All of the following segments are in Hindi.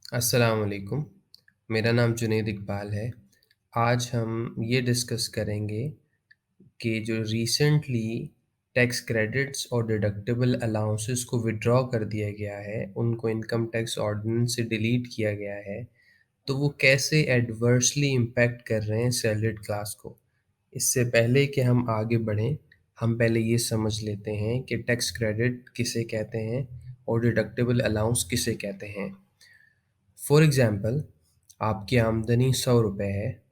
अस्सलाम वालेकुम। मेरा नाम जुनैद इकबाल है। आज हम ये डिस्कस करेंगे कि जो रिसेंटली टैक्स क्रेडिट्स और डिडक्टिबल अलाउंसेस को विथड्रॉ कर दिया गया है, उनको इनकम टैक्स ऑर्डिनेंस से डिलीट किया गया है, तो वो कैसे एडवर्सली इम्पैक्ट कर रहे हैं सैलरीड क्लास को। इससे पहले कि हम आगे बढ़ें, हम पहले ये समझ लेते हैं कि टैक्स क्रेडिट किसे कहते हैं और डिडक्टिबल अलाउंस किसे कहते हैं। फॉर एग्ज़ाम्पल, आपकी आमदनी 100 रुपए है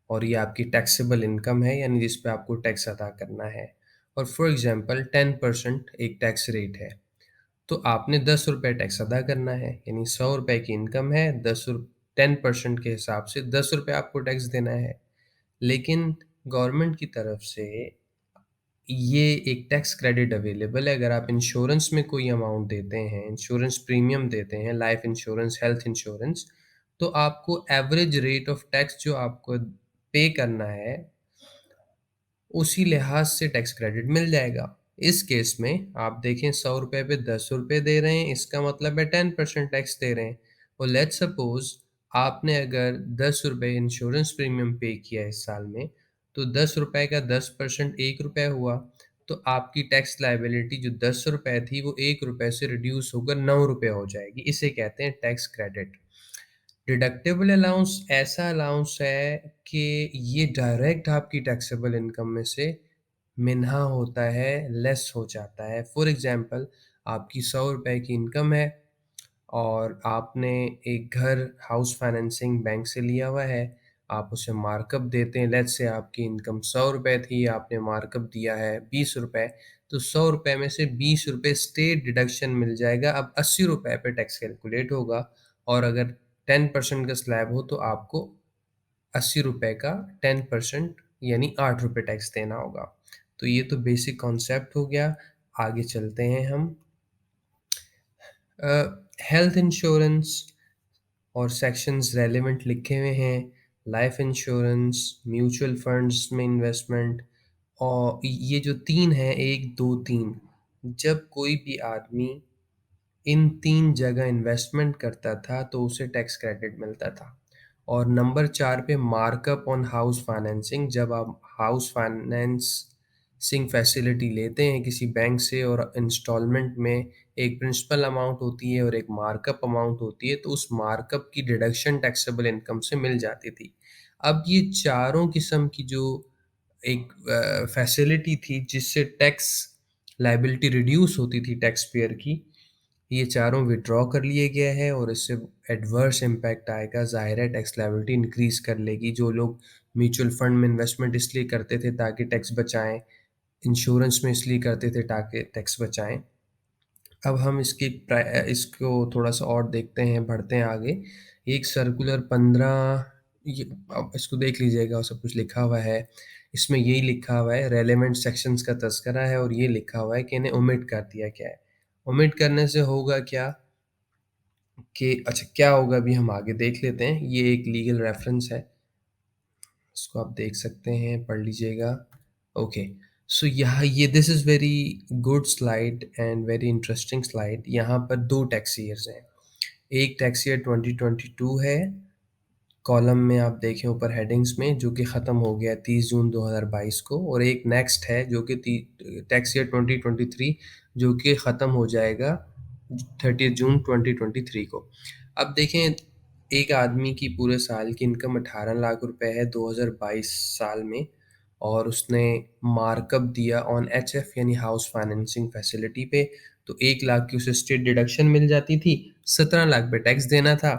और ये आपकी टैक्सेबल इनकम है, यानी जिस पे आपको टैक्स अदा करना है। और फॉर एग्ज़ाम्पल 10% एक टैक्स रेट है, तो आपने 10 रुपए टैक्स अदा करना है, यानी 100 रुपए की इनकम है, 10% के हिसाब से 10 रुपए आपको टैक्स देना है। लेकिन गवर्नमेंट की तरफ से ये एक टैक्स क्रेडिट अवेलेबल है। अगर आप इंश्योरेंस में कोई अमाउंट देते हैं, इंश्योरेंस प्रीमियम देते हैं, लाइफ इंश्योरेंस, हेल्थ इंश्योरेंस, तो आपको एवरेज रेट ऑफ टैक्स जो आपको पे करना है, उसी लिहाज से टैक्स क्रेडिट मिल जाएगा। इस केस में आप देखें, 100 रुपए पे 10 रुपए दे रहे हैं, इसका मतलब है 10% टैक्स दे रहे हैं। और लेट्स सपोज़ आपने अगर 10 रुपए इंश्योरेंस प्रीमियम पे किया इस साल में, तो 10 रुपए का 10% 1 रुपए हुआ, तो आपकी टैक्स लायबिलिटी जो 10 रुपए थी, वो 1 रुपए से रिड्यूस होकर 9 रुपए हो जाएगी। इसे कहते हैं टैक्स क्रेडिट। डिडक्टिबल अलाउंस ऐसा अलाउंस है कि ये डायरेक्ट आपकी टैक्सेबल इनकम में से मिन्हा होता है, लेस हो जाता है। फॉर एग्ज़ाम्पल, आपकी 100 रुपए की इनकम है और आपने एक घर हाउस फाइनेंसिंग बैंक से लिया हुआ है, आप उसे मार्कअप देते हैं। लेट्स से आपकी इनकम 100 रुपए थी, आपने मार्कअप दिया है 20 रुपए, तो 100 रुपए में से 20 रुपए स्टेट डिडक्शन मिल जाएगा। अब 80 रुपए पे टैक्स कैलकुलेट होगा और अगर 10% का स्लैब हो तो आपको 80 रुपए का 10% यानी 8 रुपए टैक्स देना होगा। तो ये तो बेसिक कॉन्सेप्ट हो गया। आगे चलते हैं हम। हेल्थ इंश्योरेंस और सेक्शंस रेलेवेंट लिखे हुए हैं। लाइफ इंश्योरेंस, म्यूचुअल फंड्स में इन्वेस्टमेंट, और ये जो 3 हैं, 1, 2, 3, जब कोई भी आदमी इन 3 जगह इन्वेस्टमेंट करता था तो उसे टैक्स क्रेडिट मिलता था। और नंबर 4 पे मार्कअप ऑन हाउस फाइनेंसिंग, जब आप हाउस फाइनेंसिंग फैसिलिटी लेते हैं किसी बैंक से और इंस्टॉलमेंट में एक प्रिंसिपल अमाउंट होती है और एक मार्कअप अमाउंट होती है, तो उस मार्कअप की डिडक्शन टैक्सेबल इनकम से मिल जाती थी। अब ये चारों किस्म की जो एक फैसिलिटी थी जिससे टैक्स लायबिलिटी रिड्यूस होती थी टैक्स पेयर की, ये चारों विथड्रॉ कर लिए गए हैं और इससे एडवर्स इम्पैक्ट आएगा। ज़ाहिर है टैक्स लायबिलिटी इंक्रीज़ कर लेगी। जो लोग म्यूचुअल फंड में इन्वेस्टमेंट इसलिए करते थे ताकि टैक्स बचाएँ, इंश्योरेंस में इसलिए करते थे ताकि टैक्स बचाएँ। अब हम इसको थोड़ा-सा और देखते हैं, बढ़ते हैं आगे। एक सर्कुलर 15, ये आप इसको देख लीजिएगा, सब कुछ लिखा हुआ है। इसमें यही लिखा हुआ है, रेलेवेंट सेक्शंस का तज़किरा है और ये लिखा हुआ है कि इन्हें ओमिट कर दिया गया है। ओमिट करने से होगा क्या कि अच्छा क्या होगा अभी हम आगे देख लेते हैं। ये एक लीगल रेफ़रेंस है, इसको आप देख सकते हैं, पढ़ लीजिएगा। ओके, सो यहाँ ये this is very good slide and very interesting slide. यहाँ पर 2 टैक्स ईयर्स हैं। एक टैक्स ईयर 2022 है, कॉलम में आप देखें ऊपर हेडिंग्स में, जो कि ख़त्म हो गया 30 जून 2022 को, और एक नेक्स्ट है जो कि टैक्स ईयर 2023, जो कि ख़त्म हो जाएगा 30 जून 2023 को। अब देखें, एक आदमी की पूरे साल की इनकम 18 लाख रुपए है 2022 साल में, और उसने मार्कअप दिया ऑन एचएफ यानी हाउस फाइनेंसिंग फैसिलिटी पे, तो 1 लाख की उसे स्टेट डिडक्शन मिल जाती थी, 17 लाख पे टैक्स देना था।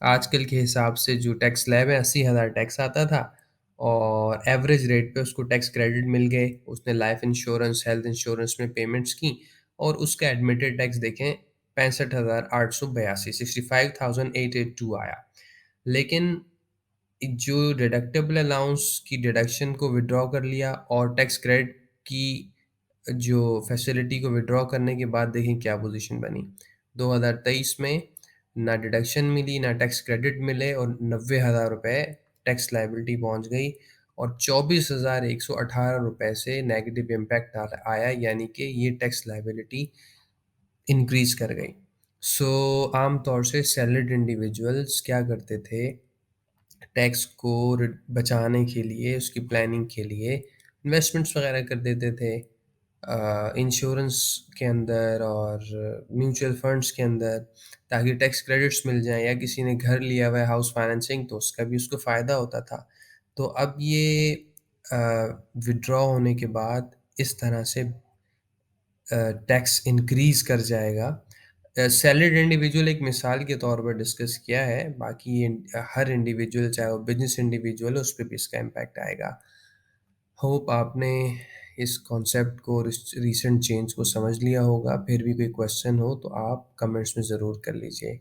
आजकल के हिसाब से जो टैक्स स्लैब है 80,000 टैक्स आता था, और एवरेज रेट पे उसको टैक्स क्रेडिट मिल गए। उसने लाइफ इंश्योरेंस, हेल्थ इंश्योरेंस में पेमेंट्स की और उसका एडमिटेड टैक्स देखें 65,882, 65,882 आया। लेकिन जो डिडक्टिबल अलाउंस की डिडक्शन को विथड्रॉ कर लिया और टैक्स क्रेडिट की जो फैसिलिटी को विथड्रॉ करने के बाद देखें क्या पोजीशन बनी। 2023 में ना डिडक्शन मिली, ना टैक्स क्रेडिट मिले, और 90,000 रुपए टैक्स लायबिलिटी पहुंच गई, और 24,118 रुपए से नेगेटिव इम्पैक्ट आया, यानी कि ये टैक्स लायबिलिटी इंक्रीज कर गई। सो आम तौर से सैलरीड इंडिविजुअल्स क्या करते थे, टैक्स को बचाने के लिए, उसकी प्लानिंग के लिए इन्वेस्टमेंट्स वगैरह कर देते थे इंश्योरेंस के अंदर और म्यूचुअल फंड्स के अंदर, ताकि टैक्स क्रेडिट्स मिल जाएं, या किसी ने घर लिया हुआ है हाउस फाइनेंसिंग तो उसका भी उसको फ़ायदा होता था। तो अब ये विड्रॉ होने के बाद इस तरह से टैक्स इंक्रीज़ कर जाएगा। सैलरीड इंडिविजुअल एक मिसाल के तौर पर डिस्कस किया है, बाकी हर इंडिविजुअल चाहे वो बिज़नेस इंडिविजुअल है, उस पे भी इसका इम्पैक्ट आएगा। होप आपने इस कॉन्सेप्ट को और इस रीसेंट चेंज को समझ लिया होगा। फिर भी कोई क्वेश्चन हो तो आप कमेंट्स में ज़रूर कर लीजिए।